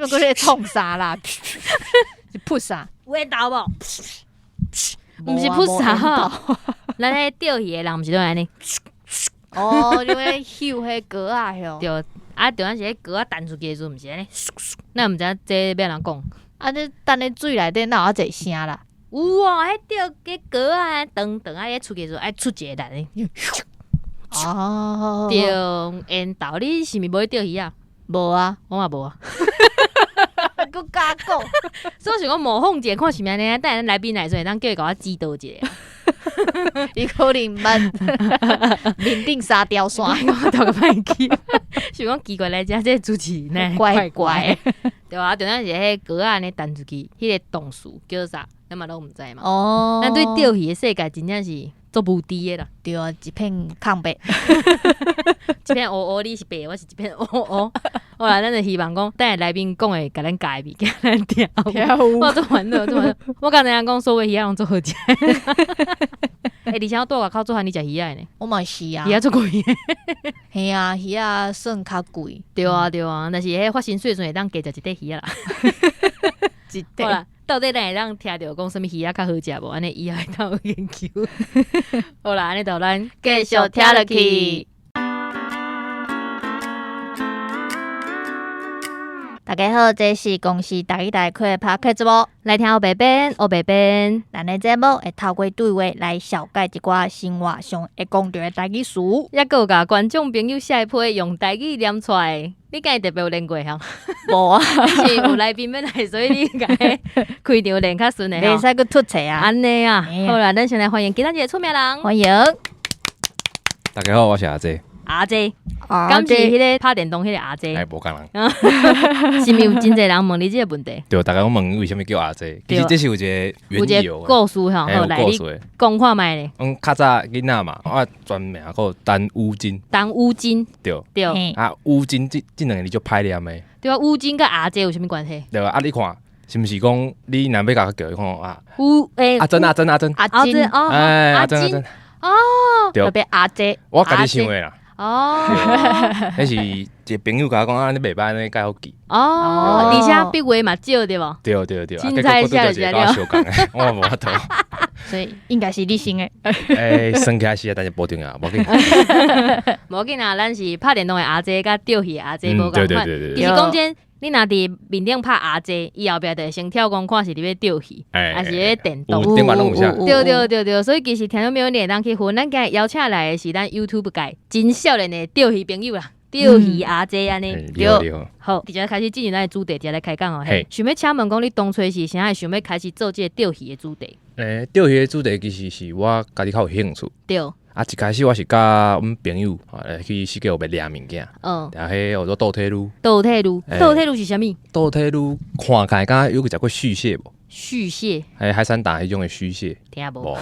本搁咧创啥啦？是扑啥？味道无？毋是扑啥吼，咱迄钓鱼的人毋是都安尼？哦，你会嗅迄果啊哟。对，啊，对，咱是迄果啊弹出去的时阵，毋是安尼，咱毋知这要安怎讲。啊，你等咧水内底哪有一声啦？有哦，迄钓迄果啊，长长啊，迄出去的时阵爱出一个力。哦，对，缘投你是毋是无去钓鱼啊？无啊，我嘛无啊。搁加讲，所以我想讲模仿者看是毋是安尼，等咱来宾来说，咱叫伊甲我指导一下。伊可能捌面顶沙雕线，我头个歹记，想讲奇怪来遮这主持人怪怪的，对啊，就咱是迄果仔安尼弹出去，迄个动词叫啥？咱嘛都毋知嘛。哦，咱对钓鱼的世界真正是做无知的啦。对啊，一片空白。一片乌乌，你是白，我是一片乌乌。好啦，咱就希望讲，等下来宾讲会甲咱教的物件，咱听。我做烦恼，我刚才讲所有鱼仔拢做好食。而且我住外口做番，你食鱼仔呢？我嘛是啊鱼，仔做贵。嘿啊，鱼啊算较贵，对啊，对啊，但是迄发薪水时阵会当加食一块鱼仔啦。一好啦，到底咱会当听到讲什么鱼仔较好食无？安尼以后会当有研究。好啦，安尼就咱继续听落去。大家好，这是公司大一大开的 Podcast 节目。来听黑白边，黑白边。咱的节目会透过对话来小解一寡生活上会讲到的台语词。也有甲观众朋友写批用台语念出来，你敢会特别有练过吼？无啊，是有来宾要来，所以你甲开场练较顺的吼。袂使去突册啊。安尼啊嘿，啊好啦，咱先来欢迎今仔日的出名人欢迎大家好，我是阿姐，阿姐，啊敢是迄个拍电动迄个阿姐？无共人。是毋是有真侪人问你这个问题？对，大家讲问为什么叫阿姐？其实这是有一个有一个缘由的，故事吼，好来你有故事的。讲看卖咧。较早囡仔嘛，我全名叫陈乌金，当乌金，对。对嘿啊，乌金这两个字就歹念的，对啊，乌金甲阿姐有啥物关系？对啊。啊，你看是毋是讲你若要甲我叫，你看啊，乌诶，阿珍阿珍阿珍，阿金阿姐，哦，哎，阿金阿珍阿珍，哦对特别阿姐，我家己想的啦。哦迄是一个朋友甲我讲啊，你袂歹，安尼介好记。哦，而且笔画嘛少对无？对对对，凊彩一下就知道小讲的，我无法度。所以应该是你先的。诶，算起来是啊，但是无重要，无紧。无要紧啊，咱是拍电动的阿姐甲钓鱼的阿姐无共对对款。对对对。其实讲真，你若伫面顶拍阿姐，伊后壁就会先跳讲看是你要钓鱼，还是咧电动。有顶管弄有啥？对对对对，所以其实听众朋友你会当去分，咱今日邀请来的是咱 YouTube 界真少年的钓鱼朋友啦，钓鱼阿姐安尼。你好你好。好，直接开始进入咱的主题，直接来开讲哦。嘿想要请问讲，你当初是啥会想要开始做这个钓鱼的主题？钓鱼的主题其实是我家己较有兴趣。对，啊，一开始我是甲阮朋友去世界有要掠物件，嗯，然后迄叫做倒退路。倒退路，嘿倒退路是啥物？倒退路看起来敢有食过续蟹无？续蟹，海产打迄种的续蟹，听无？无，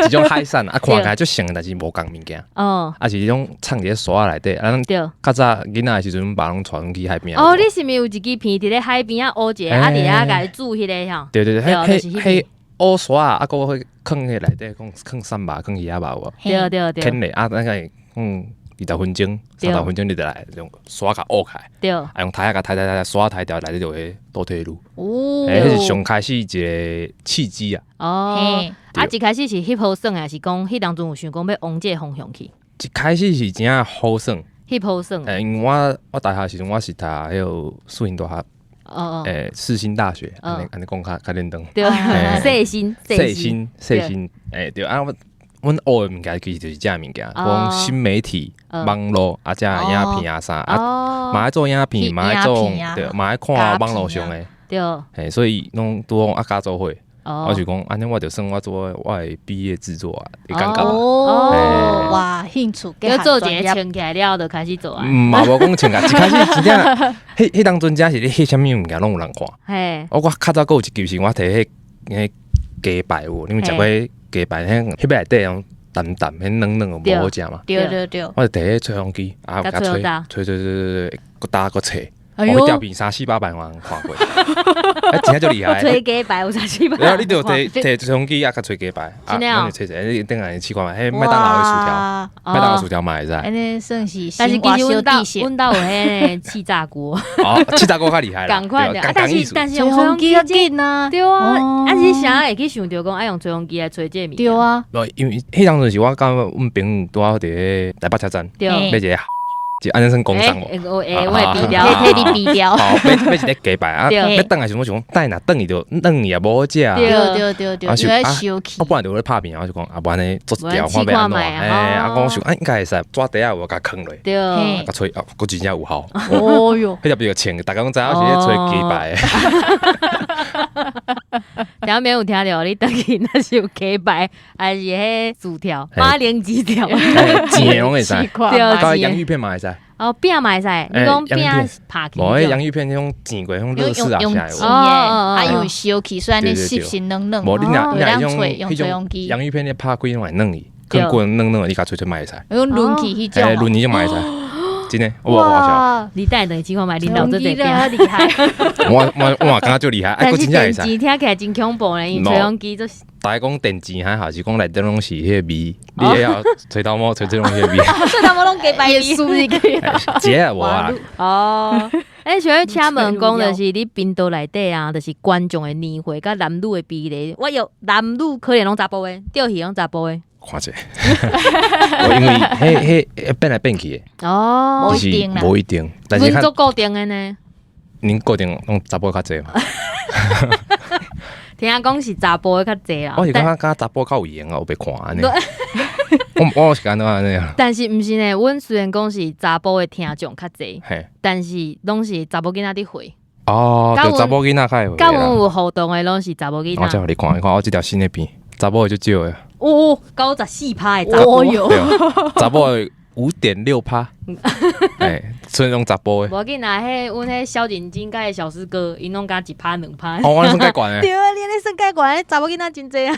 一种海产啊，看起来就像，但是无共物件，哦，啊是迄种藏伫沙内底。啊，咱对。较早囡仔的时阵，阮爸拢带阮去海边。哦，你是毋是有一支片伫咧海边啊乌一个，啊伫遐甲伊煮迄个吼？对对对，就是迄迄乌沙啊，搁会放迄内底，放三把，放鱼仔肉无？对对对啃咧啊，那个20分钟、30分钟你就来用刷甲乌开，对。啊用台甲抬刷抬掉，内底就会倒退路。哦，迄是上开始一个契机啊！哦嘿，啊一开始是翕好耍，还是讲迄当中有想讲要往这个方向去？一开始是真正好耍，翕好耍，因为我大学的时阵我是读迄个树林大学，哦哦，世新大学，安尼讲较认同。对，细心细心，对啊，阮学的物件其实就是这物件，讲新媒体、网络啊，这影片啊啥啊，嘛爱做影片，嘛爱做对，嘛爱看网络上的，对，所以拢拄啊加做伙。哦我就讲，安尼我就算我做我的毕业制作啊，会尴尬嘛。哦，哇，兴趣要做一个穿起来了，就开始做啊。嘛无讲穿啊，一开始真正迄当阵只是你翕啥物物件拢有人看。嘿，我较早还有一集是我摕迄鸡排有，你们食过鸡排迄内底用淡淡迄软软无好食嘛？对对对，我就摕迄吹风机啊，甲甲吹到吹，搁打搁切。我吊瓶300-400万看过，真正就厉害。吹鸡排有300-400万。然后你就摕吹风机啊，甲吹鸡排，真的哦。吹你等下试看嘛，迄麦当劳的薯条，麦当劳薯条嘛会使。安尼算是但是其实阮兜有迄气炸锅。哦，气炸锅较厉害啦。赶快的，但是用吹风机较紧啊。对啊，是啥会去想着讲爱用吹风机来吹这物？对啊。因为迄当阵是我甲阮朋友拄好伫台北车站，买一个。就安尼算工伤无？我会低调，替你低调。好，买一个鸡排啊，要等来想等哪等伊就等伊也无好食。对，因为烧气。我本来就咧拍片，我就讲啊，不然呢做掉看要安怎？啊，我想应该会使，抓地啊有甲坑落，对，甲吹啊，佫真正有效。哦哟，迄条比较清，大家拢知影是咧吹鸡排。听没有听到？你等去那是有鸡排，还是迄薯条、马铃薯条？煎拢会使，对，洋芋片嘛会使。哦，饼嘛会使，你讲饼拍起。无，迄洋芋片种煎过，种热式啊用下来。啊，用烧气，虽然你湿湿嫩嫩，无你若用吹风机，洋芋片你拍几种会嫩伊，更滚嫩嫩，你甲吹吹嘛会使。用轮起迄种，轮起就嘛会使。真诶，我话笑。你带等情况买领导这边厉害。我感觉就厉害，但是电机听起来真恐怖咧，因吹风机就是。大家讲电机还好，是讲内底拢是迄个味，你也要吹头毛吹这种迄个味。吹头毛拢鸡排味，输一个。这啊无啊。哦，像请问讲就是你频道内底啊，就是观众的年岁甲男女的比例，我有男女可能拢查甫的，钓鱼拢查甫的。看者，因为迄变来变去的。哦，无一定，但是阮做固定的呢。恁固定拢查甫较济嘛？听讲是查甫的较济啦。我是感觉查甫较有型啊，有被看安尼。我是感觉安尼啊。但是毋是呢，阮虽然讲是查甫的听众较济，但是拢是查甫囡仔伫回。哦，就查某囡仔较会。甲阮有互动的拢是查某囡仔。我再互你看一看，我这条新的片，查某的就少的。哦，94%的查甫哟。查某的5.6%。所以拢查甫的。无要紧啦，阮迄小认真甲小师哥，因拢加1%、2%。哦，我算介悬的。对啊，你安尼算介悬，查某囡仔真济啊。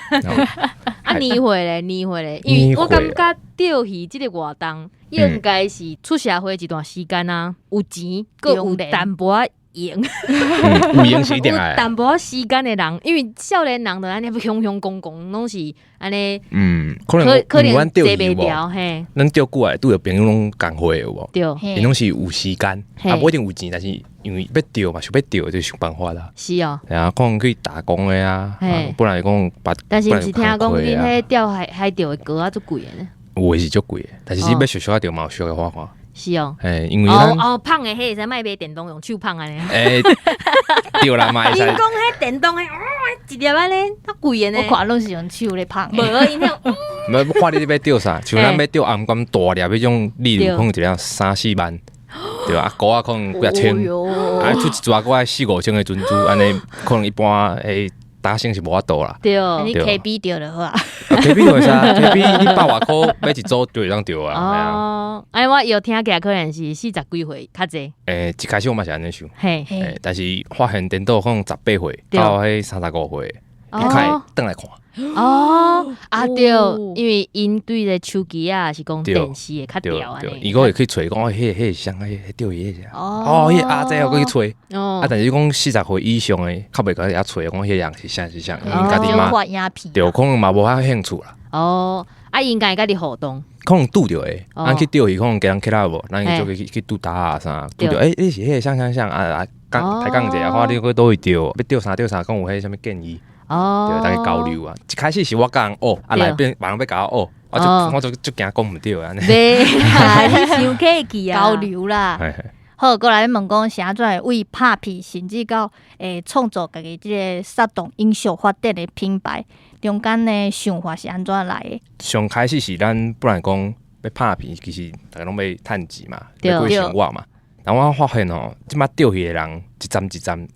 啊，年岁咧，因为我感觉钓鱼这个活动应该是出社会一段时间啊，有钱，佮有淡薄闲，有闲是一定的。淡薄时间的人，因为少年人就安尼雄雄公公，拢是安尼。可能阮钓鱼无，嘿，咱钓久来拄着朋友拢共伙有无？对，因拢是有时间，啊不一定有钱，但是因为要钓嘛，想要钓就想办法啦。是哦，啊，可能去打工的啊，不然讲把。但是毋是听讲恁迄钓海钓的竿啊，足贵的呢。有的是足贵的，但是你要小小钓嘛，有小个花花。是哦，因为胖的迄会使卖买电动用手胖安尼。对啦，嘛会使。因讲迄电动的，一粒安尼，较贵的呢。我看拢是用手咧胖。无，因迄。无看你要钓啥，像咱要钓暗竿大粒迄种，例如可能一粒3-4万，对吧？钩啊可能几啊千，啊出一抓过来4-5千的珍珠，安尼可能一般大声是无法度啦。对，你 KB 钓就好啊。KB 就会使 ，KB 你100外箍买一组就会当钓啊。哦，哎，我有听起来可能是40几岁较济。一开始我嘛是安尼想，但是发现电脑可能18岁到迄35岁，你开转来看。哦，啊对，因为因对个手机啊是讲电视会较调安尼。伊个会去找讲，迄像迄钓鱼迄只。迄阿仔又去找。啊，但是讲40岁以上的，较袂甲遐找，讲迄样是啥，因为家己嘛，对，可能嘛无遐兴趣啦。哦，啊，应该甲你互动。可能拄着诶，咱去钓鱼，可能给人起来无，咱就去拄搭啊啥，拄着你是迄像啊，抬杠者，看你去倒位钓，要钓啥，讲有迄啥物建议。对，大家交流啊！一开始是我甲人学，啊内边别人要甲我学，我就惊讲毋对安尼。对，你想客气啊！交流啦。好，过来问讲，啥怎会为拍片，甚至到创作家己即个杀动影响发展的品牌，中间的想法是安怎来的？上开始是咱不然讲要拍片，其实大家拢要趁钱嘛，要过生活嘛。但我发现即摆钓鱼的人一站，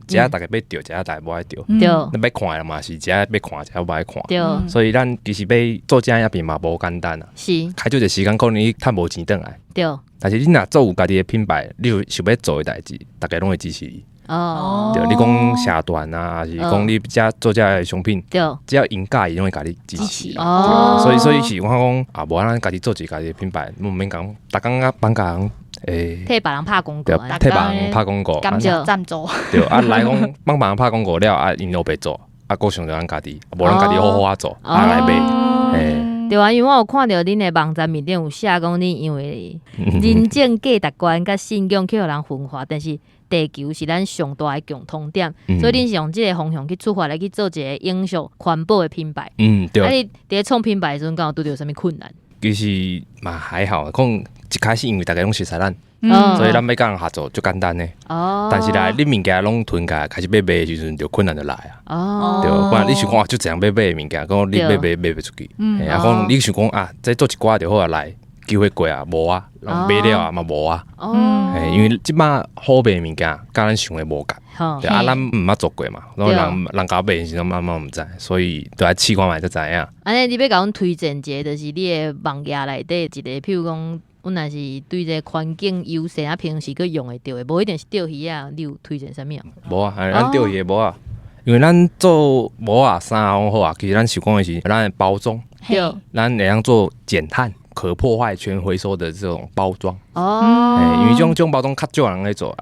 一下大家要钓，一下大家无爱钓。对，咱要看的嘛是一下要看，一下无爱看。对，所以咱其实要做这样影片嘛无简单啊。是，开少一个时间，可能你趁无钱转来。对，但是你若做有家己的品牌，你有想要做的代志，大家拢会支持你。哦，对，你讲社团啊，还是讲你做这的商品，对，只要因价伊拢会甲你支持。哦，所以是我讲啊，无咱家己做一家己的品牌，毋免讲，逐工啊放假替别人拍广告，替别人拍广告，感谢赞助。对啊，来讲帮别人拍广告了啊，因都袂做，啊，佫想着咱家己，无咱家己好好啊做，啊来卖。对啊，因为我有看到恁的网站面顶有写讲恁因为人种价值观甲信仰去互人分化，但是地球是咱上大的共通点，所以恁是用即个方向去出发来去做一个永续环保的品牌。对。啊，你伫创品牌的时阵，敢有拄着啥物困难？其实嘛还好，讲一开始因为大家拢熟悉咱，所以咱要甲人合作就简单呢。但是来你物件拢囤起来，开始要卖的时阵，就困难就来啊。对，不然你想讲就这样要卖的物件，讲你卖不出去。讲你想讲啊，再做一寡就好啊来。机会过啊，无啊，买了啊嘛无啊，因为即摆好卖物件，甲咱想的无共，对啊，咱毋捌做过嘛，然后人甲买时阵慢慢毋知，所以都爱试看卖才知影。安尼你要甲阮推荐一个，就是你的网页内底一个，譬如讲，阮若是对这环境友善啊，平时去用会着的，无一定是钓鱼啊，你有推荐啥物啊？无啊，咱钓鱼无啊，因为咱做无啊衫好好啊，其实咱想讲的是咱的包装，咱会当做减碳。可破坏全回收的这种包装因为这种包装较少人在做，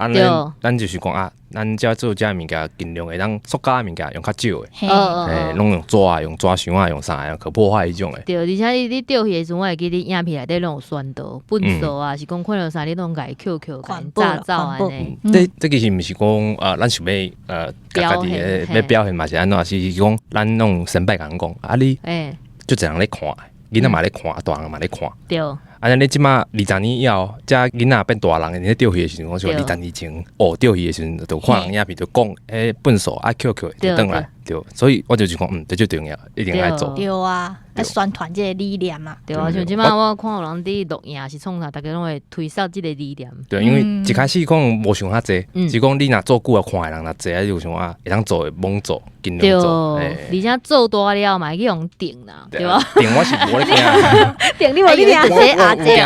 咱就是讲啊，咱只做这物件尽量会当塑胶的物件用较少的，拢用纸啊、用纸箱啊、用啥可破坏迄种的。对，而且你钓鱼的时阵，我会记你影片内底拢有宣导，粪扫啊，是讲看到啥你拢甲伊 QQ 炸造安尼。这其实毋是讲咱想要家己要表现嘛是安怎，是讲咱弄先摆甲人讲啊，你就这样咧看。囡仔嘛咧看，大人嘛咧看。对。啊，你即马20年以后，遮囡仔变大人，你钓鱼的时阵，我说20年前钓鱼的时阵，就看人影片就讲，粪扫啊 QQ 就转来，对。所以我就是讲，这就重要，一定要做。对啊，要宣传这个理念嘛。对啊，像即马我看有人伫录影是创啥，大家拢会推销这个理念。对，因为一开始讲无想遐济，是讲你若做久啊，看的人若济，就想啊，会当做的猛做，尽量做。而且做大了嘛，去用定啦，对吧？定我是无咧惊。定你话你俩谁阿姐？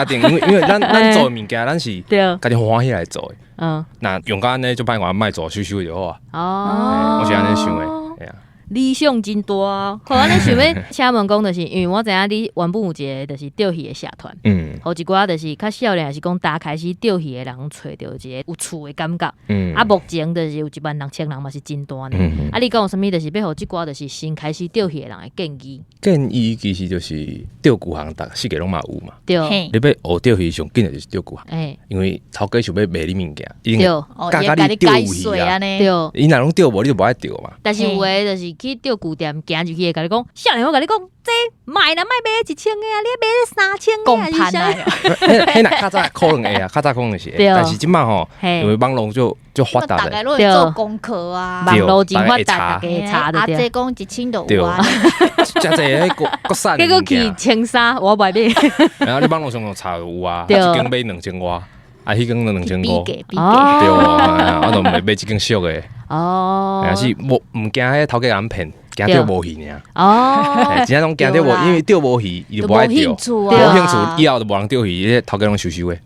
因为咱做物件，咱是家己欢喜来做的。那用到安尼就歹我卖做收收就好啊。我是安尼想的。理想真大啊！可我咧想要请问讲，就是因为我知影你原本有一个就是钓鱼的社团，好一寡就是较少年，是讲大家开始钓鱼的人找到一个有趣的感觉。啊，目前就是有1万6千人嘛是真大呢。啊，你讲有啥物就是要互即寡就是新开始钓鱼的人的建议？建议其实就是钓具行，大世界拢嘛有嘛。对。你要学钓鱼上紧的就是钓具行。因为头家想要卖你物件，伊教你钓鱼啊。对。伊若拢钓无，你就无爱钓嘛。但是有诶就是。去钓具店行入去，会甲你讲，少年我甲你讲，这卖啦，卖1,000个啊，你卖3000个啊，迄若较早可能会啊，较早可能是，但是即摆吼，因为网络就发达大家拢会做功课啊，网络真发达，大家查的。啊，这讲1000就有啊，真侪国产。结果去1300，我买买。然后你网络上查有啊，一斤买2000外。啊，迄间2500，对啊，我都买一间俗的，但是无毋惊迄头家人骗，惊钓无鱼尔。真正拢惊钓无，因为钓无鱼，伊就无爱钓，无兴趣，以后就无人钓鱼，头家拢收收的。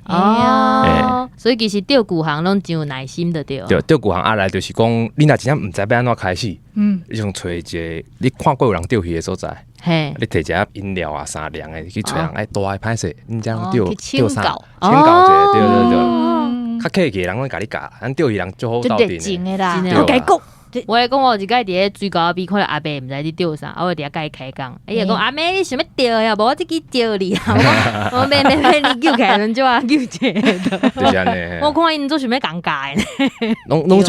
所以其实钓具行拢真有耐心的钓。对，钓具行来就是讲，你若真正毋知要安怎开始，你想找一个你看过有人钓鱼的所在。你摕一下饮料啊、啥凉的去找人，大个歹势，你这样钓啥？请教者，对，较客气的人会甲你教，咱钓鱼人最好到底。真的啦，我甲你讲。我会讲，我有一摆伫咧水沟边看到阿伯毋知伫钓啥，我会伫遐甲伊开讲。伊会讲阿妹，你想要钓呀？无我即去钓你啊！我免你救起来，人就啊救一个。就是安尼。我看因做想要讲教的。拢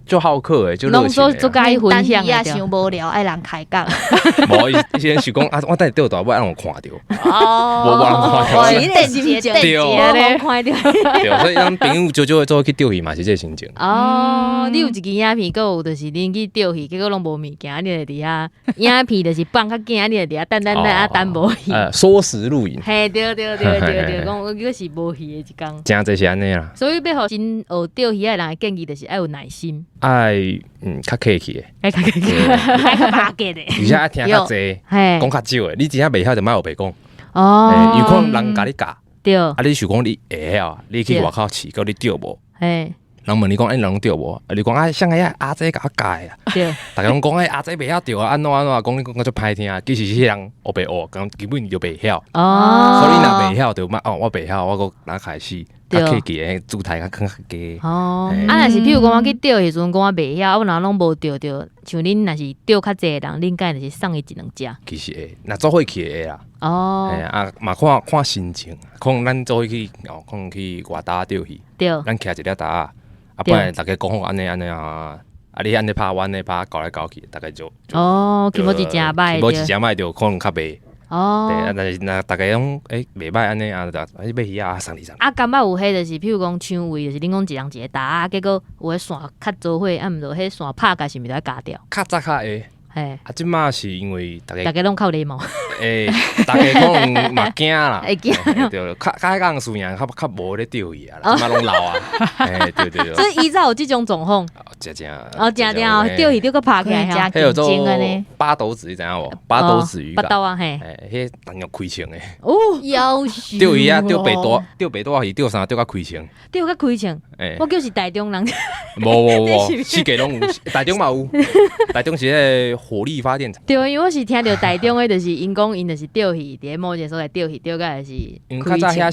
就好客诶，就热情诶。拢做甲伊分享啊，伤无聊，爱人开讲。无以前是讲啊，我等下钓到，我爱人看着。无人看到。电节咧，看着。对，所以咱朋友少会做去钓鱼嘛，是这心情。你有一支影片。有就是恁去钓鱼，结果拢无物件，你就伫遐影片就是放较紧，你就伫遐等无鱼。缩时录影。嘿，对，讲我是无鱼的一工。真侪是安尼啦。所以要互新学钓鱼的人建议就是爱有耐心，较客气的，爱较客气，爱较巴结的，而且爱听较济，讲较少的。你真正袂晓就莫学白讲。有可能人甲你教。对。啊，你想讲你会晓，你去外口试，到你钓无？人问你讲，你拢钓无？你讲像阿姐甲我教啊。对。大家拢讲阿姐袂晓钓啊，安怎，讲你讲足歹听。其实迄人学白学，根本就袂晓。所以你若袂晓，就我袂晓，我搁哪开始较客气诶，姿态较更低。哦，若是譬如讲我去钓迄阵，讲我袂晓，我若拢无钓着，像恁若是钓较济人，恁敢就是送伊一两只。其实会，若做伙去会啦。哦，嘛看心情，可能咱做伙去可能去外搭钓鱼，对，咱徛一粒搭，不然大家讲好安尼啊。你安尼拍，我安尼拍，搞来搞去，大概就气无一正歹，无一正歹就可能较袂。哦，对，但是大家讲袂歹安尼啊，要鱼啊，送你送。感觉有迄就是，譬如讲抢位，就是恁讲一人一个搭，结果有迄线较做伙，毋着迄线拍甲是毋着爱加掉。较早较会。嘿，即马是因为大家拢靠礼貌。大家可能嘛惊啦，会惊。对，较讲输赢，较无咧钓鱼啊，即马拢老啊。对。所以依照有即种状况。正钓鱼钓个拍起来，还有做八斗子，你知影无？八斗子鱼。八斗啊嘿。迄等要开枪诶。哦，夭寿。钓鱼啊，钓白大鱼，钓啥钓到开枪。钓到开枪。我就是台中人。无，四界拢有，台中嘛有。台中是迄火力发电厂。对，因为我是听到台中诶，就是因讲因就是钓鱼，伫某一个所在钓鱼，钓到是。因较早遐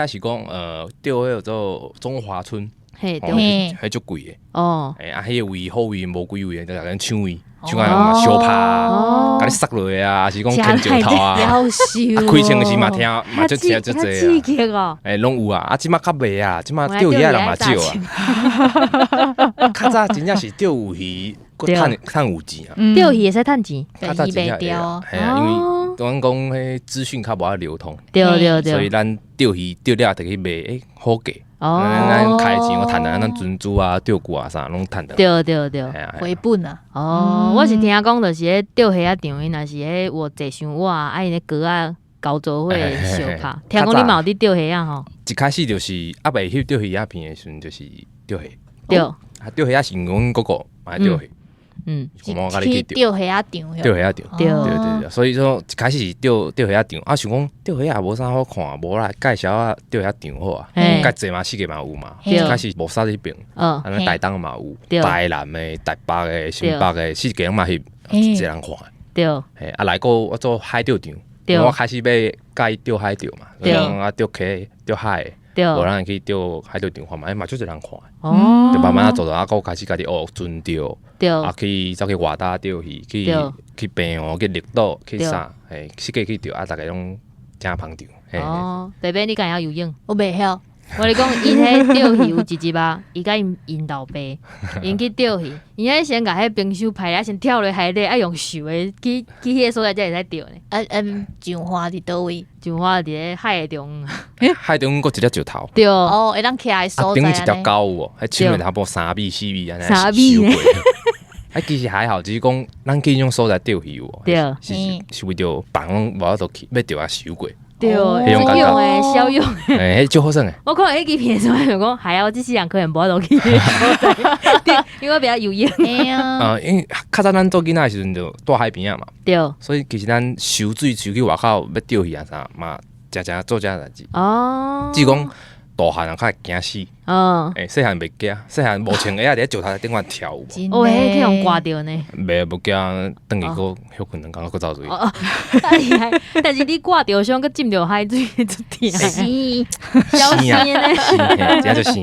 是讲钓迄个做中华村。嘿，迄足贵诶。哦。迄个位好位无几位，就甲咱抢位，抢啊小拍，甲你塞落去啊，还是讲啃石头啊。夭寿。开枪时嘛听，嘛足济啊。刺激哦。拢有啊，即马较袂啊，即马钓鱼啊人嘛少啊。较早真正是钓有鱼，趁有钱啊。钓鱼会使趁钱，较早真正会啊。系啊，因为咱讲迄资讯较无法流通。对。所以咱钓鱼钓了就去卖，好价。咱开钱，我趁咱珍珠啊、钓具啊啥，拢趁得。对，回本啊！哦，我是听讲，就是迄钓虾仔场，伊若是迄活坐伤晚，迄个哥啊搞做伙相拍。听讲你嘛有伫钓虾仔吼？一开始就是袂翕钓虾片的时阵，就是钓虾。对。钓虾是阮哥哥买钓虾。去钓虾仔场。钓虾仔场。对，所以说一开始是钓虾仔场，想讲钓虾也无啥好看，无来介绍啊钓虾场好啊，介济嘛世界嘛有嘛，一开始无啥迄边，安尼台东嘛有，台南的、台北的、新北的，世界拢嘛翕，一个人看。对。来个我做海钓场，我开始要介钓海钓嘛，钓溪、钓海。无人去钓海钓场看嘛，嘛足侪人看。哦。就慢慢做开始家己学船钓。对。去走去外搭钓鱼，去平湖、去绿岛、去啥，世界去钓大家拢真芳钓。哦。伯伯，你敢会晓游泳？我袂晓。我咧讲，伊迄钓鱼有一集啊，伊甲因老爸，因去钓鱼，因迄先甲迄冰箱排啊，先跳落海底，爱用手诶，去迄个所在才会使钓呢。上花伫倒位？上花伫咧海中。海中佫一粒石头。对。哦，会当徛诶所在。顶一条沟有，迄深差不多3米4米安尼。3米。其实还好，只是讲咱去迄种所在钓鱼哦。对。是为着别人无法度去，要钓啊收过。对，小用诶，小用。迄足好耍诶。我看迄支片时候就讲，还好这世人可能无法度去。因为我比较有瘾。因为较早咱做囡仔诶时阵就住海边啊嘛。对。所以其实咱收水收去外口要钓鱼啊啥嘛，做这代志。哦。只讲大汉人较会惊死。细汉袂惊，细汉无穿鞋仔伫石头顶块跳舞。迄去互刮着呢。袂无惊，等于个休困两工个走水。但是你刮着伤，佮浸着海水，出甜。是。小心呢。这就生。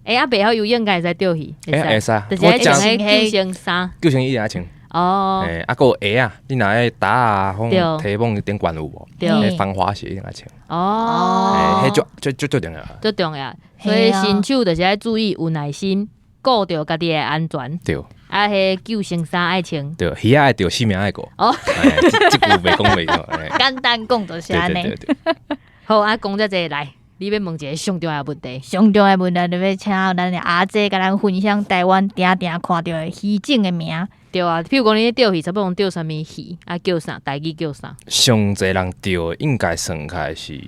袂晓游泳，敢会使钓鱼？会使。就是迄穿迄救生衫。救生衣也穿。哦。还有鞋啊，你若迄打啊，往提蹦顶悬有无？迄防滑鞋应该穿。哦。迄最重要。最重要。所以新手就是爱注意有耐心，顾着家己的安全。对。迄救生衫爱穿。对，鱼仔爱钓，性命爱顾。哦。即句袂讲袂错。简单讲就是安尼。对。好，讲遮济来，你要问一个上重要的问题。上重要的问题就要请咱的阿姐甲咱分享台湾定看到的鱼种的名。对啊，譬如讲你钓鱼，差不多钓啥物鱼？叫啥？台语叫啥？上济人钓应该算起来是。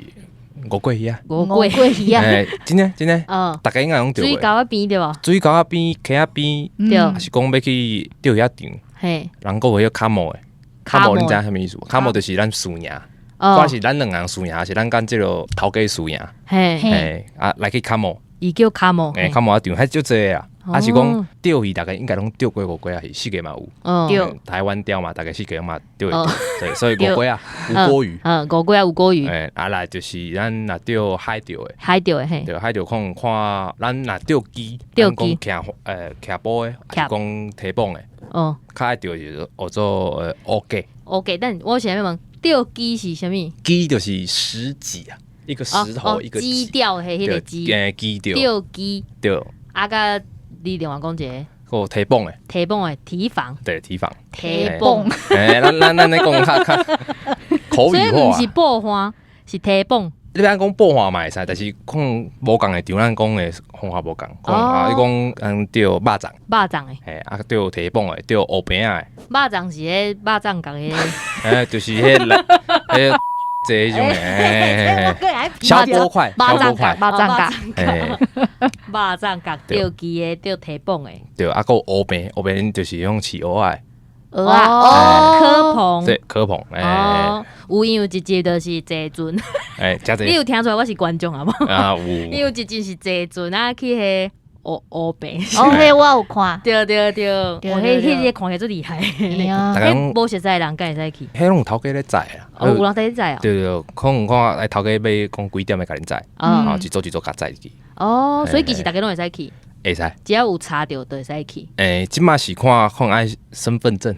五桂鱼啊，五桂鱼啊，真的，大家应该拢钓过。水沟仔边对无？水沟仔边、溪仔边，还是讲要去钓鱼仔场。嘿，人讲有卡摩诶，卡摩你知影啥物意思？卡摩就是咱输赢，不管是咱两人输赢，还是咱跟即个头家输赢。嘿，来去卡摩，伊叫卡摩。卡摩仔场，迄足济啊。啊是讲钓鱼大概应该拢钓过五龟啊，是四个嘛有。对，台湾钓嘛，大概四个嘛钓会对，所以五龟啊，吴锅鱼。五龟啊，吴锅鱼。啊来就是咱若钓海钓的，海钓的嘿。对，海钓看咱若钓鸡，钓鸡徛波的，还是讲提棒的。较爱钓就是学做乌鸡。乌鸡，但我想要问，钓鸡是啥物？鸡就是石鸡啊，一个石头一个鸡钓嘿，迄个鸡。鸡钓。钓鸡。对。啊甲你另外讲一个。个提棒的，提棒的提防，对提防，提棒，咱咧讲较口语化，所以毋是爆花，是提棒。你别讲爆花嘛会使，但是可能无共的场，咱讲的方法无共。你讲钓肉粽，肉粽的，钓提棒的，钓乌饼的。肉粽是迄肉粽角的，就是迄这种的，小波块，肉粽角，肉粽角，钓鸡的，钓提棒的。对，啊，个乌饼就是用饲蚵仔。蚵壳对，壳棚。有因有一集就是坐船。你有听出来我是观众啊无？有。你有一集是坐船啊去迄乌饼。迄我有看。对，迄个看起来最厉害。迄无熟悉的人敢会使去？迄拢头家咧载啊。有人在载啊。对，可能看头家要讲几点要甲恁载，一组甲载去。所以其实大家拢会使去。会使，只要有查到就会使去。即马是可能爱身份证。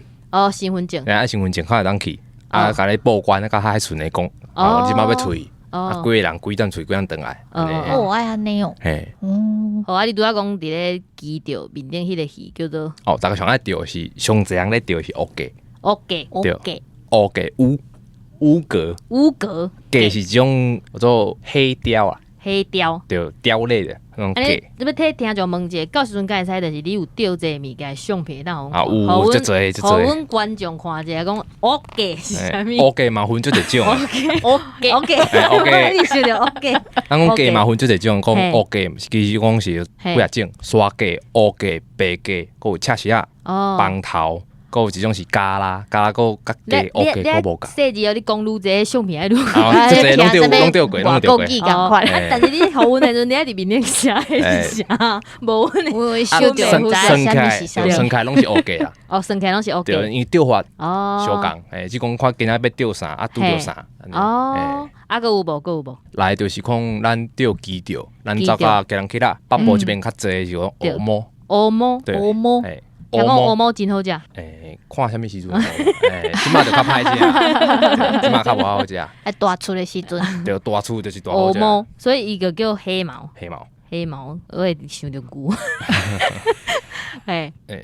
身份证。爱身份证，较会当去。甲你报关，甲海巡的讲，即马要出去。几个人几点出，几点回来。爱安尼哦。你拄仔讲伫咧基钓面顶迄个鱼叫做。大家上爱钓是上济人咧钓是乌鸡。乌鸡乌格。鸡是一种叫做黑鲷啊。黑鲷。对，鲷类的。你要替听众问者，到时阵敢会使，就是你有钓这物件相片，当有足多，互阮观众看者，讲乌鸡是啥物？乌鸡嘛分足侪种。乌鸡，你晓得乌鸡？咱讲鸡嘛分足侪种，讲乌鸡，其实讲是几啊种，沙鸡、乌鸡、白鸡，还有赤石啊、棒头。有一种是加啦，个甲鸡、乌鸡个无共。细字你讲愈侪相片愈。拢钓过。但是你互阮的时阵，你爱伫面顶写是啥？无阮收着生开拢是乌鸡啦。生开拢是乌鸡。对，因为钓法相共。只讲看今仔要钓啥，拄钓啥。个有无？来就是讲咱钓鸡钓，咱走到吉人溪啦，北部这边较济是讲乌毛。乌毛。听讲乌毛真好食。看啥物时阵？即马就较歹食，即马较无好食。大厝的时阵。对，大厝就是大好食。乌毛，所以伊个叫黑毛。黑毛，我会想着牛。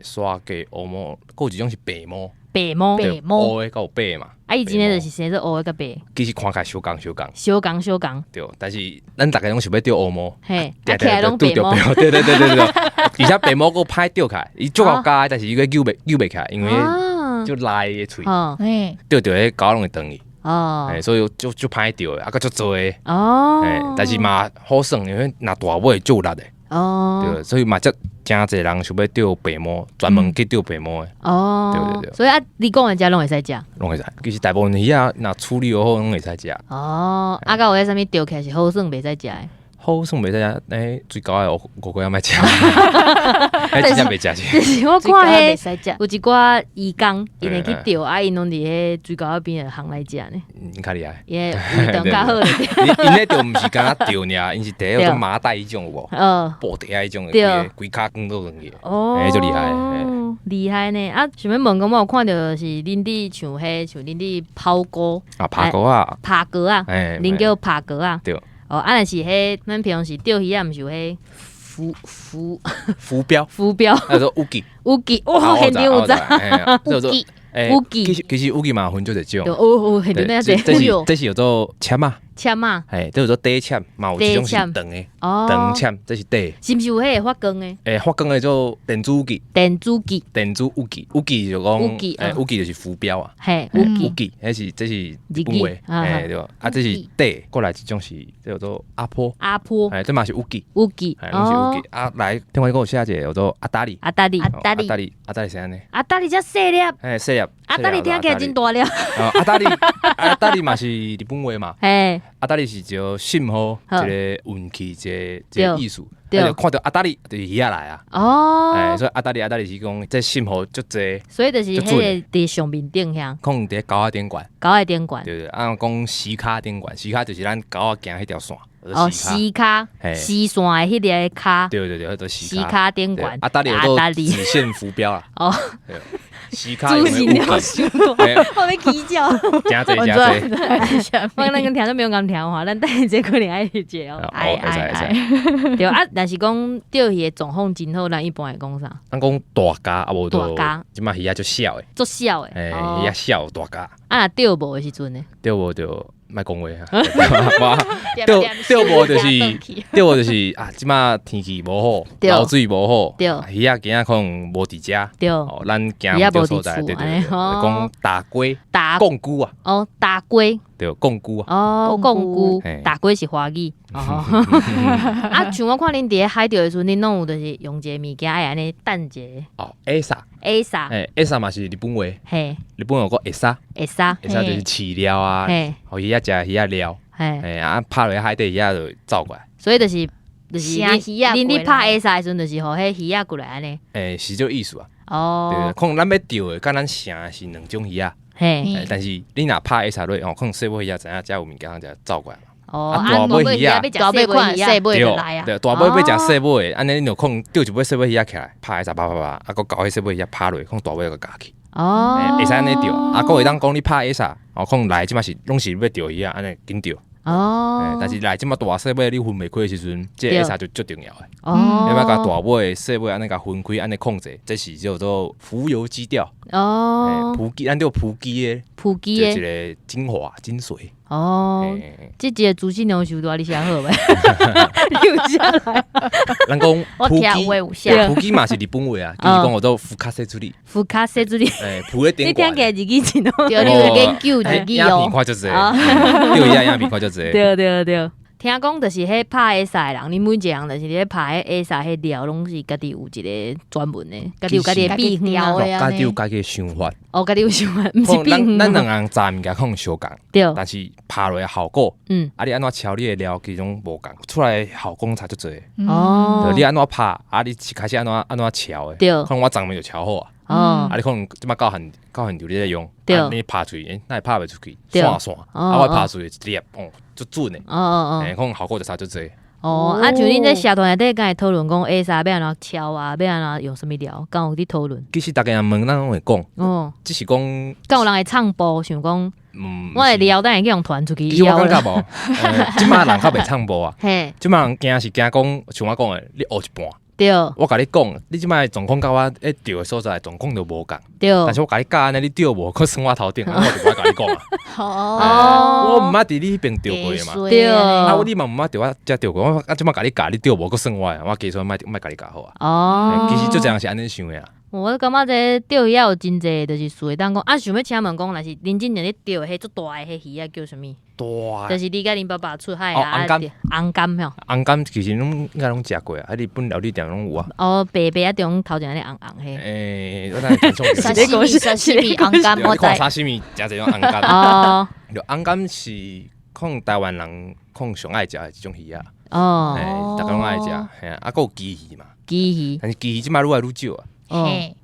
沙鸡、乌毛，还有一种是白毛。乌的，有白嘛。伊真诶就是生做乌的甲白。其实看起来相共。对，但是咱大家拢想要钓乌毛。起来拢白毛。对。而且白毛佫歹钓起来，伊足够加，但是伊个揪袂起来，因为就拉伊个喙。钓着迄狗拢会断去。所以就歹钓诶，佫足多诶。但是嘛好耍，因为若大尾足有力诶。对，所以嘛真侪人想要钓白毛，专门去钓白毛诶。对。所以你讲的遮拢会使食。拢会使，其实大部分鱼啊，若处理好拢会使食。甲有迄啥物钓起来是好耍袂使食诶。好耍袂使食，最高诶五个也莫食，真正袂食。就是我看迄有一寡渔工，因会去钓，因拢伫迄水沟边诶行来食呢。较厉害，伊味道较好。因咧钓毋是干那钓尔，因是第迄种麻袋迄种有无？布袋迄种诶，规骹光倒转去，就厉害。厉害呢！想要问讲，我有看到是恁伫像恁伫抛钩爬钩啊，恁叫爬钩啊。对。但是迄咱平常时钓鱼啊，毋是有迄浮标，叫做乌鸡，哇，现场有在乌鸡，其实乌鸡嘛分做一种，现场那只，这是叫做签啊。这叫做底签，嘛有一种是长的，长签，这是底。是毋是有迄个发光的？发光的做电子乌鸡，乌鸡就讲，乌鸡就是浮标啊。乌鸡，这是日本话，对吧？这是底，过来一种是叫做阿坡，这嘛是乌鸡，拢是乌鸡。来，另外一个写者叫做阿达利是安尼？阿达利才细粒，细粒。阿达利听起来真大粒。阿达利嘛是日本话嘛。阿达利是一个信号，一个运气，一个意思。就看到阿达利就是鱼仔来啊。哦。所以阿达利是讲这信号足济。所以就是迄个伫上面顶向。可能伫狗仔顶管。狗仔顶管。对，按讲时卡顶管，时卡就是咱狗仔行迄条线。哦，时卡，时线的迄个卡。对，迄个时卡顶管。阿达利有个子线浮标啊。哦。时卡有没有？我要起叫。真济。我咱跟听都没有咁听话，咱等下这可能爱去接哦。哎。对啊，但是讲钓鱼的状况真好，咱一般会讲啥？咱讲大家啊，无大家，即马鱼仔足小的。足小的。鱼仔小大家。啊，钓无的时阵呢？钓无就。莫讲话啊！钓无就是啊，即马天气无好，流水无好，鱼仔今仔可能无伫遮，咱行唔到所在，对，讲打龟、贡菇啊，哦，打龟，对，贡菇啊，哦，贡菇，打龟是华语，啊，像我看恁伫咧海钓的时阵，恁拢有就是用一个物件爱安尼等一下，哦，asa 嘛是日本话，日本有个 asa 就是饲料啊，互鱼仔食鱼仔料，啊拍落海底鱼仔就走过来，所以就是恁拍 asa 的时阵，就是互迄鱼仔过来安尼，是这意思啊，哦，对，可能咱要钓的，甲咱成是两种鱼仔，但是你若拍 asa 落，可能细尾鱼仔知影遮有物件通食走过来嘛。哦，大尾鱼仔，大尾看细尾就来啊！对，大尾要食细尾，安尼你就可能钓一尾细尾鱼仔起来，拍一下啪，啊，佮搞迄细尾鱼仔拍落，可能大尾个夹起。哦，会使安尼钓，啊，佮会当讲你拍一下，可能来即马是拢是要钓鱼仔，安尼紧钓。哦，但是来即马大细尾你分袂开的时阵，这一下就足重要的。哦，你要甲大尾、细尾安尼甲分开，安尼控制，这是叫做浮游基钓。哦，扑基，咱叫扑基的，就是一个精华精髓。哦，这个资讯量收多，你写好袂？留下来。咱讲扑基嘛是日本话啊，就是讲我做浮卡西处理。浮卡西处理。浮咧顶。你听起来日语真哦。对，你有研究日语哦。影片看就济，钓鱼仔影片看就济。对。听讲就是迄拍 asa 的人，你每一个人就是咧拍 asa 迄料，拢是家己有一个专门的，家己有家己的秘方的，家己有家己的想法。哦，家己有想法，毋是秘方。咱两人炸物件可能相共，对，但是拍落的效果，啊，你安怎调你的料，其中无共，出来效果差足济。哦，你安怎拍，啊，你一开始安怎调的，对，可能我昨暝就调好啊。哦，啊，你可能即摆到现场你在用，你拍出去，那拍袂出去，散，啊，我拍出去一粒，足准的，可能效果就差足济。哦，啊，就恁在社团内底敢会讨论讲 asa 要安怎敲啊，要安怎用什么料，敢有伫讨论？其实大家人问，咱拢会讲，哦，只是讲，敢有人会唱播，想讲，我的料等下去用传出去。其实我感觉无，即摆人较袂唱播啊，即摆人惊是惊讲，像我讲的，你学一半。对，我甲你讲，你即摆状况甲我钓的所在状况就无共。对，但是我甲你教安尼，你钓无，佮算我头顶，我就无甲你讲啊。哦，我毋捌伫你迄边钓过嘛。对，啊，你嘛毋捌钓我遮钓过，我即摆甲你教，你钓无，佮算我啊，我加算莫甲你教好啊。哦，其实就这样是安尼想的啊。我感觉这钓鱼仔有真济，就是属于当讲啊，想要请问讲，若是恁真正咧钓迄足大诶迄鱼仔叫啥物？大，就是你甲恁爸爸出海啊，红柑吼。红柑其实拢应该拢食过啊，喺日本料理店拢有啊。哦，白啊，中头前咧红迄。我等下讲沙西米红柑，我知。沙西米食这种红柑。哦，红柑是可能台湾人可能上爱食诶一种鱼啊。哦，大家拢爱食，系啊，还有旗鱼嘛。旗鱼，但是旗鱼即摆愈来愈少啊。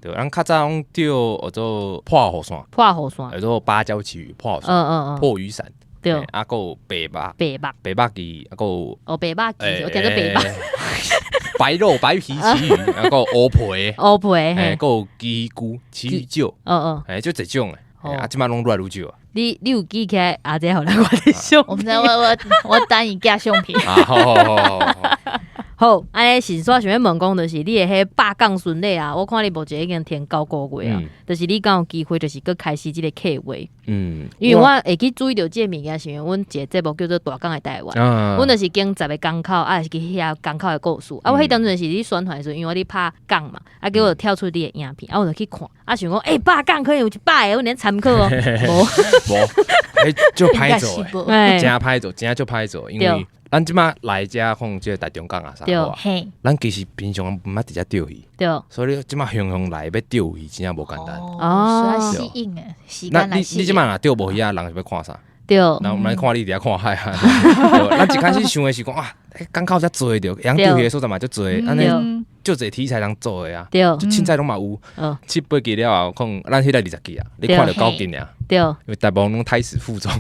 对，咱较早拢钓叫做破雨伞，叫做芭蕉旗鱼、破雨伞、破雨伞。对，啊，还有白肉旗，啊，还有白肉旗，我听做白肉。白肉白皮旗鱼，啊，还有乌皮，还有旗菇、旗鱼酒，就这种诶，啊，即摆拢愈来愈少啊。你有记起来阿姐好来我的相片？我等伊寄相片。好，安尼是说想要问讲，就是你的迄8杠顺利啊，我看你目前已经填9个月啊，就是你敢有机会，就是搁开始即个客话。因为我会去注意到即个物件，是因为阮一个节目叫做《大港的台湾》，阮就是经10个港口，啊，是去遐港口的故事。啊，我迄当阵是你宣传的时候，因为我咧拍港嘛，啊，叫我跳出你的影片，啊，我就去看，啊，想讲8港可能有100个，我连参考哦。无，就歹做诶，真歹做，真就歹做，因为。咱即马来遮可能即个台中港啊啥好啊，咱其实平常毋捌直接钓鱼，所以即马雄来要钓鱼真正无简单。哦，需要适应诶，时间来适应。你即马若钓无鱼啊，人是要看啥？对，然后咱看你伫遐看海啊，咱一开始想的是讲啊，港口遮做着，洋钓鱼的所在嘛足多，安尼就这题材通做的啊，对，就凊彩拢嘛有，7、8支了后，可能咱迄个20支啊，你看着够紧啊，对，因为大部分拢胎死腹中，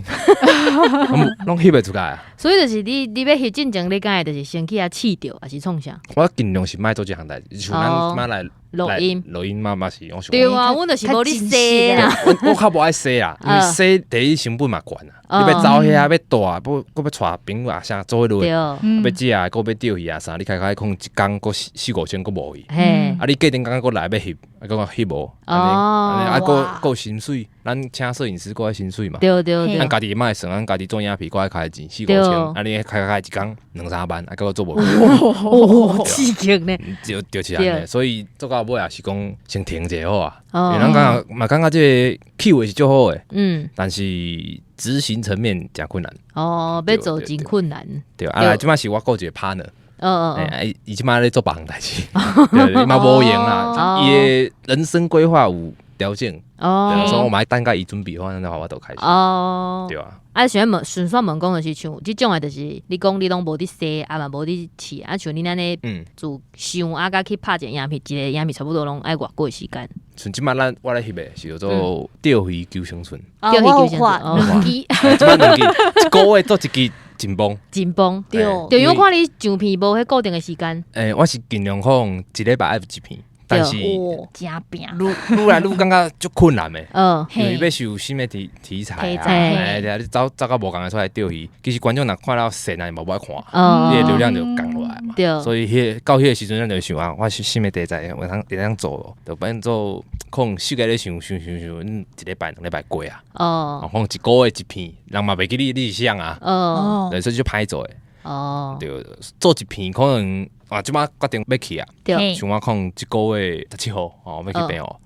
拢翕袂出来啊。所以就是你要翕进前，你敢会就是先去遐试着，还是创啥？我尽量是莫做这项代志，像咱妈来录音嘛是，我想。对啊，阮就是无你洗啊，我较无爱洗啊，因为洗第一成本嘛悬啊，你要走遐要大，佫要带朋友啊啥做迄落，要食啊，佫要钓鱼啊啥，你开可能一工佫4、5千佫无去，啊你隔天刚佫来要翕，佫翕无，安尼啊佫薪水，咱请摄影师佫爱薪水嘛，对，咱家己嘛会算，咱家己做影片佫爱开钱4、5千，啊你开一工2、3万，啊佫做无去，刺激呢，就是安尼，所以做到尾也是讲先停者好啊，因为咱感觉这个气味是足好诶，但是执行层面真困难。要做真困难。对，啊，即摆是我顾一个 partner，伊即摆咧做别项代志，对，伊嘛无闲啦，伊诶人生规划有条件，所以我嘛等甲伊准备好，咱我都开始。对啊。啊，想顺续问讲就是像即种诶，就是你讲你拢无伫洗，啊嘛无伫饲，啊像你安尼自想啊，甲去拍一个影片，一个影片差不多拢爱偌久诶时间。像即摆我咧翕诶是叫做钓鱼救生村，钓鱼救生村，即摆2支，1个月做1支。紧绷，对，因为我看你上片无迄固定的时间。我是尽量可能1礼拜爱一片，但是真拼，愈来愈感觉足困难诶。因为要受新的题材啊，你走到无共的出来钓鱼，其实观众若看到神啊，无爱看，你的流量就降落来嘛。所以到迄个时阵，咱就想啊，我新的题材，我通做，就反正做可能世界咧想，1礼拜2礼拜过啊。可能1个月1片，人嘛袂记你是啥啊。对，所以就歹做诶。对，做一片可能即摆决定要去啊。像我可能1个月17號，要去平湖。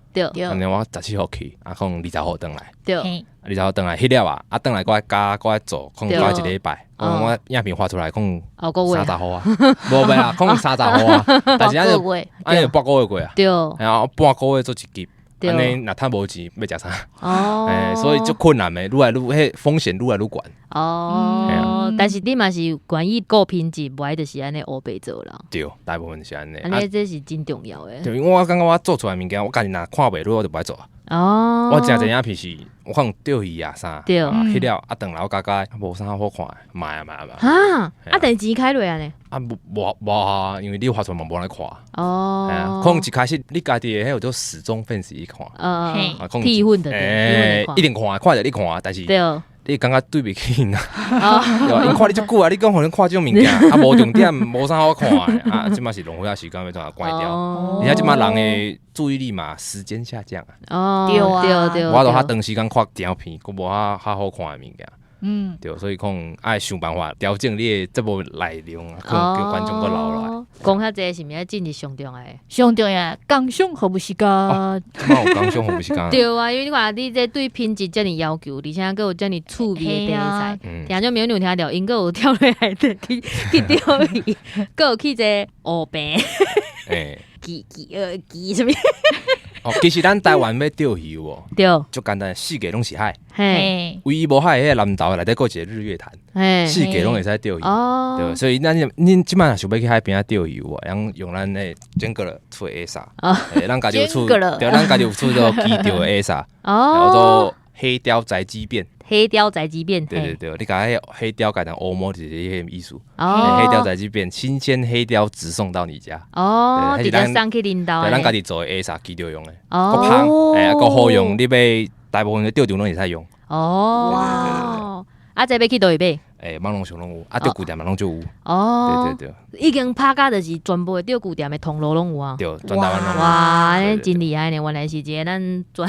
安尼我17號去，可能20號回來。20號回來迄了啊，回來我加我做，可能加1禮拜。我影片發出來可能30號啊，無袂啊，可能30號啊。但是安就半個月過啊。然後半個月做1集。安尼若趁無錢要食啥？所以就困難诶，愈來愈迄風險愈來愈懸。但是你嘛是關於高品質，無愛就是安尼烏白做啦。對，大部分是安尼。安尼這是真重要诶。對，因為我感覺我做出來物件，我家己若看袂落，我就不愛做啊。我真影片是，我可能釣魚啊啥，翕了轉來我感覺無啥好看，買。但錢開落啊呢？無啊，因為你發出來嘛無人看。可能一開始你家己誒迄個死忠粉絲去看。替換的。一定看着你看，但是你感覺對袂起因啊。因看你足久啊，你講互恁看即種物件，無重點，無啥好看誒。即馬是浪費時間要將它關掉。而且即馬人誒注意力嘛，時間下降啊。對。我都較長時間看長片，佫無較好看誒物件。對，所以可能愛想辦法調整你誒節目內容，可能叫觀眾佫留落來。講遐濟是毋是真係上重要誒？上重要，工商服務時間。即馬有工商服務時間。對啊，因為你看你這對品質遮爾要求，而且佫有遮爾趣味誒題材，聽種沒有聽到，因佫有跳落海底去釣魚，佫有去這湖邊。魚什麼？其實咱台灣要釣魚哦，對，足簡單，四界攏是海。嘿，唯一無海迄個南投內底佫一個日月潭，四界攏會使釣魚。對，所以恁即擺若想要去海邊啊釣魚哦，用咱誒整個了出的 ASA，咱家己有出，對，咱家己有出個基調的 ASA，叫做黑雕宅急便。黑雕宅急便，對，你甲迄黑雕改成歐摩就是迄個意思。黑雕宅急便，新鮮黑雕直送到你家。直接送去恁兜。對，咱家己做的 ASA 基調用的，佫香，佫好用，你要大部分的釣場攏會使用。這要去倒位買？網絡上攏有，釣具店嘛攏就有。對。已經拍甲就是全部的釣具店的通路攏有啊。對，全台灣攏有。哇，真厲害呢！原來是一個咱全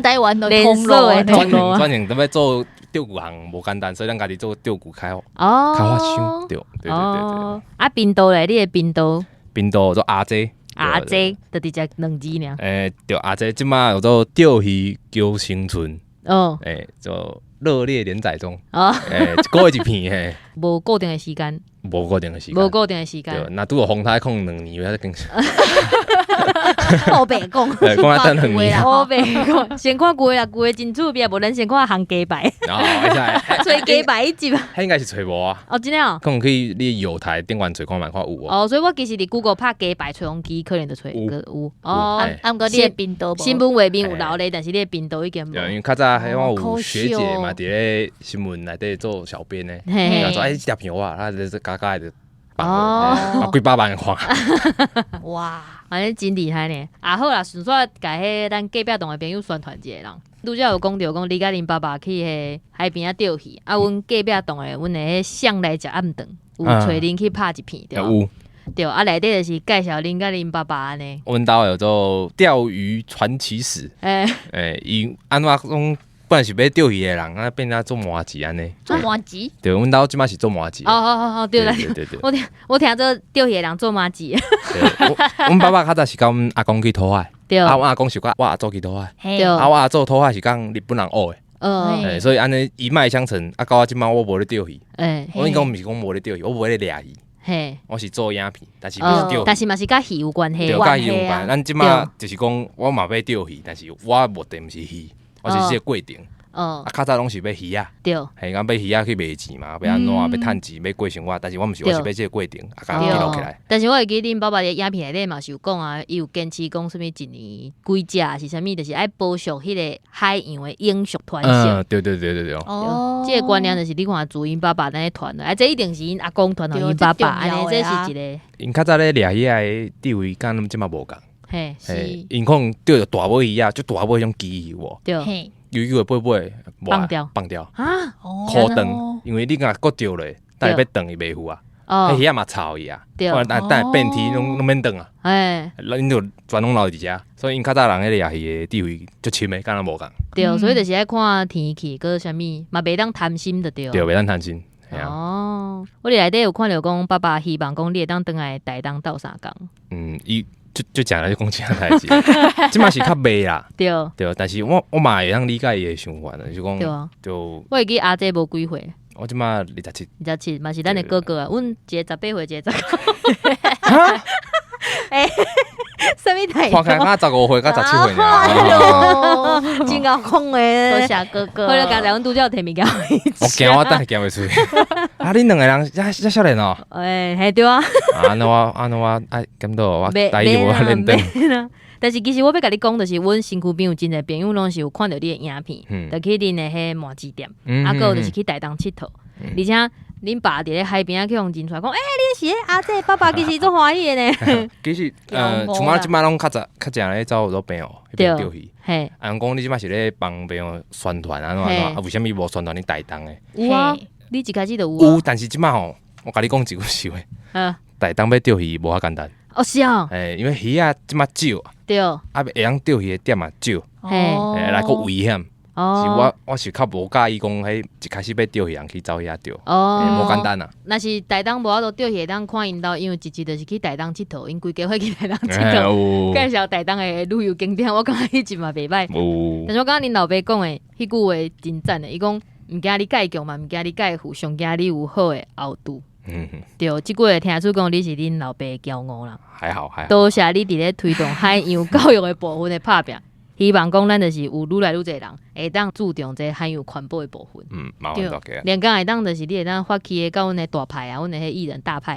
台灣的通路的通路啊。轉型要做釣具行無簡單，所以咱家己做釣具開發商。對。頻道咧，你的頻道做RJ，就直接2字爾。對，RJ即馬叫做釣魚救生村。就热烈连载中。一个月一片嘿，无固定的时间，无固定的时间，无固定的时间。对，那拄有风台控2年，还更。我白讲，讲啊等2年。我白讲，先看龟啦，龟真趣味，无咱先看行鸡排。吹鸡排一集啊？迄应该是找无啊。哦，真的哦。可能可以你有台电玩找看蛮看有哦。哦，所以我其实伫 Google 拍鸡排吹风机，可能就吹个有。哦，毋过你的频道新闻画面有留咧，但是你的频道已经无。对，因为较早迄我有学姐嘛，伫咧新闻内底做小编呢。伊说这条片我，他就是加加的。哦，几百万人看。哇，反正真厉害呢。啊好啦，顺续甲迄咱隔壁栋的朋友宣传一下人。拄则有讲到讲李嘉玲爸爸去迄海边啊钓鱼，啊，阮隔壁栋的阮的迄向来食暗顿，有找恁去拍一片对。有。对，啊，内底就是介绍恁甲恁爸爸安尼。阮兜有做钓鱼传奇史。伊安怎讲？本来是要钓鱼的人，啊变成做麻糍安尼。做麻糍？对，阮兜即摆是做麻糍。哦，对啦。对。我听做钓鱼的人做麻糍。阮爸爸较早是甲阮阿公去讨海。对。啊，阮阿公是甲我阿祖去讨海。对。啊，我阿祖讨海是讲日本人学的。所以安尼一脉相承。啊，到我即摆我无咧钓鱼。我应该毋是讲无咧钓鱼，我无咧掠鱼。我是做影片，但是不是钓鱼。但是嘛是甲鱼有关系。对，甲鱼有关。咱即摆就是讲，我嘛要钓鱼，但是我目的毋是鱼。我是这个过程，较早拢是要鱼啊，对，系讲要鱼啊去卖钱嘛，要安怎要趁钱，要过生活，但是我毋是，我是要这个过程，甲记录起来。但是我会记恁爸爸的影片内底嘛是有讲啊，伊有坚持讲什物一年几只是啥物，就是爱保持迄个海洋的永续传承。对。哦，这个观念就是你看自因爸爸那传的，啊，这一定是因阿公传到因爸爸，安尼这是一个。因较早咧掠鱼个地位，甲咱即嘛无共。嘿，是。因可能钓着大尾鱼啊，就大尾迄种旗鱼无。对。游的尾放掉啊，可断，因为你若搁钓咧，但是要断伊袂赴啊，迄鱼仔嘛臭伊啊，但变体拢免断啊，因就全拢留伫遮，所以因较早人迄个也是地位足深的，敢若无共。对，所以就是爱看天气，搁啥物嘛，袂当贪心的对。对，袂当贪心。哦，我哋内底有看到讲，爸爸希望讲你会当转来台东斗相共。伊。就讲了就讲其他代志，即嘛是较微啦，对，但是我嘛会当理解伊的想法就讲，就我会记阿姐无几岁，我即嘛27嘛是咱的哥哥啊，阮一个18岁，一个19。什么代？看起来15岁，甲17岁呢？真够讲诶，多谢哥哥。我咧刚才阮拄则有摕物件，我惊我等下惊袂出。啊，恁两个人遮少年哦？嘿对啊。安怎我爱感到我台语无认得。但是其实我要甲你讲，就是阮身躯边有真侪朋友拢是有看到你的影片，就去恁的迄麻糍店，啊，还有就是去台东佚佗，而且恁爸伫咧海边啊去互认出来，讲你是阿姐爸爸，其实做欢喜的呢。其实像我即摆拢较常咧走路朋友迄边钓鱼，啊，人讲你即摆是咧帮朋友宣传安怎，啊，为虾米无宣传你台东的？有啊，你一开始就有。有，但是即摆吼，我甲你讲一句实话，台东要钓鱼无遐简单。哦，是啊。因为鱼啊即摆少，对，啊，会晓钓鱼的点嘛少，来个危险。是我是较无介意讲，迄一开始要钓鱼人去走遐钓，无简单啊。若是台东无法度钓鱼，当看因兜，因为一就是去台东佚佗，因规家伙去台东佚佗，介绍台东的旅游景点，我感觉迄集嘛袂歹。但是我感觉恁老爸讲的迄句话真赞的，伊讲毋惊你介强嘛，毋惊你介富，上惊你有好的后拄。对，即句话听出讲你是恁老爸的骄傲啦。还好。多谢你伫咧推动海洋教育的部分的拍拼。希望讲咱就是有愈来愈侪人会当注重这海洋环保的部分。对，连讲会当就是你会当发起的，到阮的大派啊，阮的迄艺人大派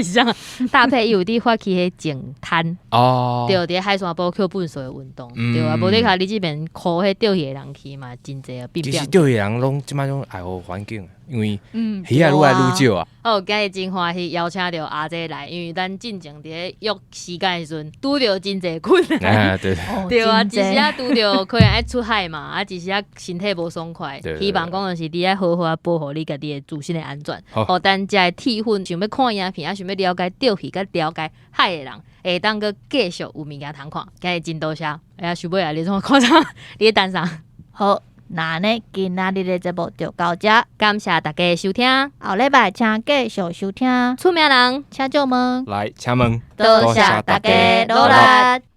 是啥？大派伊有伫发起迄净滩哦，对，伫海山堡捡粪扫的运动，对啊，无你看你这边靠迄钓鱼的人去嘛，真侪啊，其实钓鱼的人拢即摆种爱护环境，因为鱼啊愈来愈少啊。今日真欢喜邀请到阿姐来，因为咱进前伫咧约时间的时阵，拄着真侪困难。对啊，一时啊拄着可能爱出海嘛，啊一时啊身体无爽快，希望讲就是你爱好好保护你家己的自身的安全。互咱遮的铁粉想要看影片，啊想要了解钓鱼，甲了解海的人，会当个继续有物件通看。今日真多谢，想尾啊，你怎看啥？你咧等啥？好。那呢，今仔日的节目就到这，感谢大家收听，后礼拜请继续收听。出名人，请上门，来请问，多谢大家努力。